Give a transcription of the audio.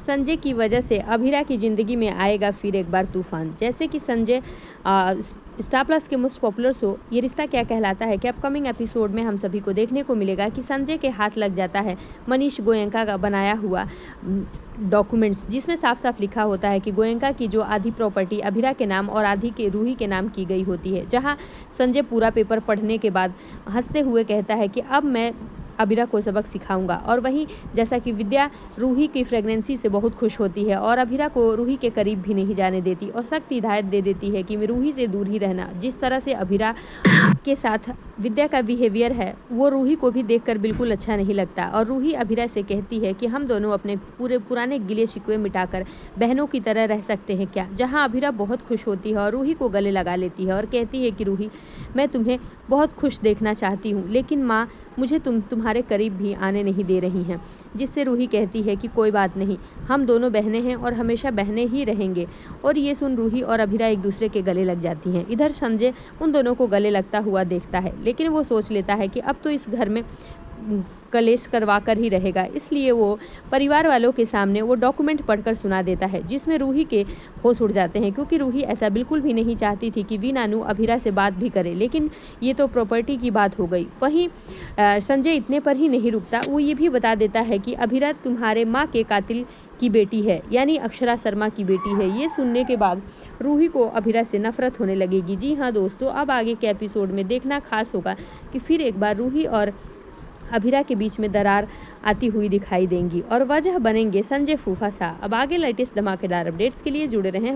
संजय की वजह से अभिरा की ज़िंदगी में आएगा फिर एक बार तूफान। जैसे कि संजय स्टार प्लस के मोस्ट पॉपुलर शो ये रिश्ता क्या कहलाता है कि अपकमिंग एपिसोड में हम सभी को देखने को मिलेगा कि संजय के हाथ लग जाता है मनीष गोयनका का बनाया हुआ डॉक्यूमेंट्स, जिसमें साफ साफ लिखा होता है कि गोयनका की जो आधी प्रॉपर्टी अभिरा के नाम और आधी के रूही के नाम की गई होती है। जहां संजय पूरा पेपर पढ़ने के बाद हंसते हुए कहता है कि अब मैं अभिरा को सबक सिखाऊंगा। और वहीं जैसा कि विद्या रूही की फ्रेगनेंसी से बहुत खुश होती है और अभिरा को रूही के करीब भी नहीं जाने देती और सख्त हिदायत दे देती है कि रूही से दूर ही रहना। जिस तरह से अभिरा के साथ विद्या का बिहेवियर है वो रूही को भी देखकर बिल्कुल अच्छा नहीं लगता और रूही अभिरा से कहती है कि हम दोनों अपने पूरे पुराने गिले शिकवे मिटाकर बहनों की तरह रह सकते हैं क्या। जहां अभिरा बहुत खुश होती है और रूही को गले लगा लेती है और कहती है कि रूही, मैं तुम्हें बहुत खुश देखना चाहती हूँ, लेकिन माँ मुझे तुम्हारे करीब भी आने नहीं दे रही हैं। जिससे रूही कहती है कि कोई बात नहीं, हम दोनों बहनें हैं और हमेशा बहनें ही रहेंगे। और ये सुन रूही और अभिरा एक दूसरे के गले लग जाती हैं। इधर संजय उन दोनों को गले लगता हुआ देखता है, लेकिन वो सोच लेता है कि अब तो इस घर में कलेश करवा कर ही रहेगा, इसलिए वो परिवार वालों के सामने वो डॉक्यूमेंट पढ़कर सुना देता है, जिसमें रूही के होश उड़ जाते हैं क्योंकि रूही ऐसा बिल्कुल भी नहीं चाहती थी कि वीनानु अभिरा से बात भी करे, लेकिन ये तो प्रॉपर्टी की बात हो गई। वहीं संजय इतने पर ही नहीं रुकता, वो ये भी बता देता है कि अभिरा तुम्हारे माँ के कातिल की बेटी है, यानी अक्षरा शर्मा की बेटी है। ये सुनने के बाद रूही को अभिरा से नफरत होने लगेगी। जी हाँ दोस्तों, अब आगे के एपिसोड में देखना खास होगा कि फिर एक बार रूही और अभिरा के बीच में दरार आती हुई दिखाई देंगी और वजह बनेंगे संजय फूफा शाह। अब आगे लेटेस्ट धमाकेदार अपडेट्स के लिए जुड़े रहें।